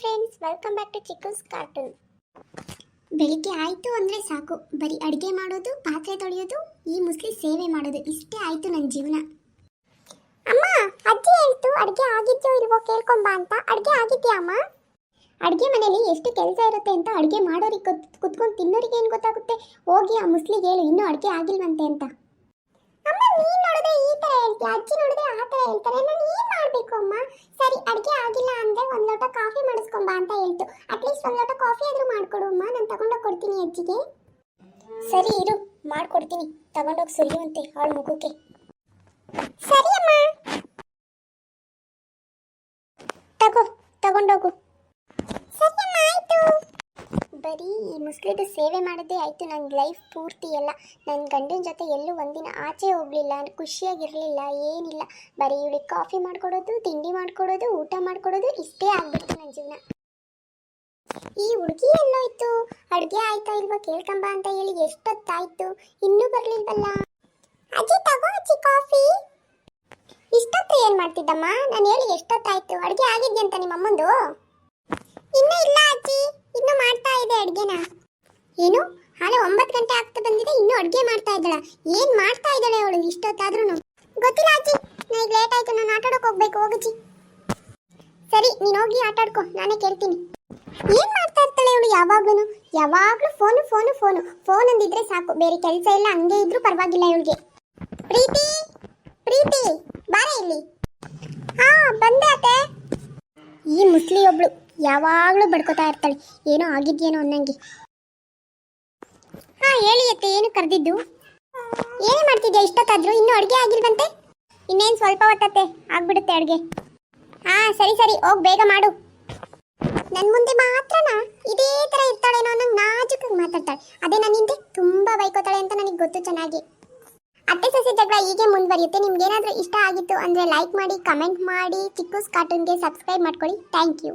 Friends, welcome back to Chikkus cartoon. ಬೆಳಿಗ್ಗೆ ಆಯಿತು ಅಂದರೆ ಸಾಕು, ಬರೀ ಅಡುಗೆ ಮಾಡೋದು, ಪಾತ್ರೆ ತೊಳೆಯೋದು, ಈ ಮುಸ್ಲಿ ಸೇವೆ ಮಾಡೋದು, ಇಷ್ಟೇ ಆಯಿತು ನನ್ನ ಜೀವನ. ಅಮ್ಮ, ಅಜ್ಜಿ ಹೇಳ್ತು ಅಡುಗೆ ಆಗಿದ್ಯೋ ಇಲ್ವೋ ಕೇಳ್ಕೊಂಬ ಅಂತ. ಅಡುಗೆ ಆಗಿದ್ಯಾ ಅಮ್ಮ? ಅಡುಗೆ ಮನೇಲಿ ಎಷ್ಟು ಕೆಲಸ ಇರುತ್ತೆ ಅಂತ ಅಡುಗೆ ಮಾಡೋರಿಗೆ ಕುತ್ಕೊಂಡು ತಿನ್ನೋರಿಗೆ ಏನು ಗೊತ್ತಾಗುತ್ತೆ? ಹೋಗಿ ಆ ಮುಸ್ಲಿಗೆ ಹೇಳು ಇನ್ನೂ ಅಡುಗೆ ಆಗಿಲ್ವಂತೆ ಅಂತ. ಅಮ್ಮ, ನೀನು ನೋಡಿದ್ರೆ ಈ ಥರ ಹೇಳ್ತೀಯ, ಅಜ್ಜಿ ನೋಡಿದ್ರೆ ಆ ಥರ ಹೇಳ್ತಾರೆ. ನಾನು ಏನು ಮಾಡಬೇಕು ಅಮ್ಮ? ಸರಿ, ಅಡುಗೆ ಆಗಿಲ್ಲ ಅಂದರೆ ಒಂದು ಲೋಟ ಕಾಫಿ ಮಾಡಿಸ್ಕೊಂಬ ಅಂತ ಹೇಳ್ತು. ಅಟ್ಲೀಸ್ಟ್ ಒಂದು ಲೋಟ ಕಾಫಿ ಆದರೂ ಮಾಡಿಕೊಡು ಅಮ್ಮ, ನಾನು ತಗೊಂಡೋಗಿ ಕೊಡ್ತೀನಿ ಅಜ್ಜಿಗೆ. ಸರಿ ಇರು, ಮಾಡಿಕೊಡ್ತೀನಿ. ತಗೊಂಡೋಗಿ ಸುರಿಯುವಂತೆ ಅವಳ ಮುಖಕ್ಕೆ. ಸರಿ ಅಮ್ಮ, ತಗೊಂಡೋಗು. ಸರಿ ಅಮ್ಮ, ಆಯಿತು. ಬರೀ ಈ ಮುಸ್ಲಿದ ಸೇವೆ ಮಾಡೋದೇ ಆಯಿತು ನನ್ನ ಲೈಫ್ ಪೂರ್ತಿ ಎಲ್ಲ. ನನ್ನ ಗಂಡನ ಜೊತೆ ಎಲ್ಲೂ ಒಂದಿನ ಆಚೆ ಹೋಗಲಿಲ್ಲ, ಖುಷಿಯಾಗಿರಲಿಲ್ಲ, ಏನಿಲ್ಲ. ಬರೀ ಇವಳಿಗೆ ಕಾಫಿ ಮಾಡಿಕೊಡೋದು, ತಿಂಡಿ ಮಾಡಿಕೊಡೋದು, ಊಟ ಮಾಡಿಕೊಡೋದು, ಇಷ್ಟೇ ಆಗ್ಬಿಡ್ತು ನನ್ನ ಜೀವನ. ಈ ಹುಡುಗಿ ಎಲ್ಲೋಯ್ತು? ಅಡುಗೆ ಆಯ್ತಾ ಇಲ್ವಾ ಕೇಳ್ಕೊಂಬ ಅಂತ ಹೇಳಿ ಎಷ್ಟೊತ್ತಾಯ್ತು, ಇನ್ನೂ ಬರಲಿಲ್ವಲ್ಲ. ಅಜ್ಜಿ ತಗೋ ಅಜ್ಜಿ ಕಾಫಿ. ಇಷ್ಟೊತ್ತು ಏನು ಮಾಡ್ತಿದ್ದಮ್ಮ? ನಾನು ಹೇಳಿ ಎಷ್ಟೊತ್ತಾಯ್ತು? ಅಡುಗೆ ಆಗಿದ್ಯಂತ ನಿಮ್ಮಮ್ಮಂದು? ಇನ್ನೂ ಇಲ್ಲ ಅಜ್ಜಿ, ಇನ್ನೂ ಮಾಡ್ತಾ ಇದೆ ಅಡುಗೆನ. ಏನು, ಹಾಳೆ 9 ಗಂಟೆ ಆಗ್ತಾ ಬಂದಿದೆ, ಇನ್ನೂ ಅಡುಗೆ ಮಾಡ್ತಾ ಇದ್ದಾಳ? ಏನು ಮಾಡ್ತಾ ಇದ್ದಾಳೆ ಅವಳು ಇಷ್ಟೊತ್ತಾದ್ರೂ? ಗೊತ್ತಿಲ್ಲ ಅಜ್ಜಿ, ನನಗೆ ಲೇಟ್ ಆಯ್ತು, ನಾನು ಆಟಾಡೋಕೆ ಹೋಗ್ಬೇಕು. ಹೋಗಜ್ಜಿ. ಸರಿ, ನೀನು ಹೋಗಿ ಆಟಾಡ್ಕೊ, ನಾನೇ ಕೇಳ್ತೀನಿ. ಏನು ಮಾಡ್ತಾ ಇರ್ತಾಳೆ ಇವಳು? ಯಾವಾಗಲೂ ಫೋನು ಫೋನು ಫೋನು ಫೋನ್ ಅಂದಿದ್ರೆ ಸಾಕು, ಬೇರೆ ಕೆಲಸ ಇಲ್ಲ, ಹಂಗೆ ಇದ್ರೂ ಪರವಾಗಿಲ್ಲ ಇವಳಿಗೆ. ಪ್ರೀತಿ, ಪ್ರೀತಿ ಬಾರ ಇಲ್ಲಿ. ಹಾ, ಬಂದೆ ಅತ್ತೆ. ಈ ಮುಸ್ಲಿ ಒಬ್ಳು ಯಾವಾಗಲೂ ಬಡ್ಕೋತಾ ಇರ್ತಾಳೆ, ಏನೋ ಆಗಿದ್ಯೇನೋ ಅನ್ನಂಗೆ. ಹಾ ಹೇಳಿ ಅತ್ತೆ, ಏನು ಕರೆದಿದ್ದು? ಏನೇ ಮಾಡ್ತಿದ್ಯಾ ಇಷ್ಟೊತ್ತಾದ್ರೂ? ಇನ್ನೂ ಅಡುಗೆ ಆಗಿಲ್ವಂತೆ? ಇನ್ನೇನು ಸ್ವಲ್ಪ ಹೊತ್ತತ್ತೆ ಆಗ್ಬಿಡುತ್ತೆ ಅಡುಗೆ. ಹಾ ಸರಿ ಸರಿ, ಹೋಗಿ ಬೇಗ ಮಾಡು. ನನ್ನ ಮುಂದೆ ಮಾತ್ರನಾ ಇದೇ ಥರ ಇರ್ತಾಳೇನೋ ಅನ್ನೋ ನಾಜುಕಾಗಿ ಮಾತಾಡ್ತಾಳೆ. ಅದೇ ನನ್ನ ಹಿಂದೆ ತುಂಬ ಬೈಕೋತಾಳೆ ಅಂತ ನನಗೆ ಗೊತ್ತು ಚೆನ್ನಾಗಿ. ಅತ್ತೆ ಸೊಸೆ ಜಗಳ ಹೀಗೆ ಮುಂದುವರಿಯುತ್ತೆ. ನಿಮ್ಗೇನಾದರೂ ಇಷ್ಟ ಆಗಿತ್ತು ಅಂದರೆ ಲೈಕ್ ಮಾಡಿ, ಕಮೆಂಟ್ ಮಾಡಿ, ಚಿಕ್ಕೂಸ್ ಕಾರ್ಟೂನ್ಗೆ ಸಬ್ಸ್ಕ್ರೈಬ್ ಮಾಡ್ಕೊಳ್ಳಿ. Thank you.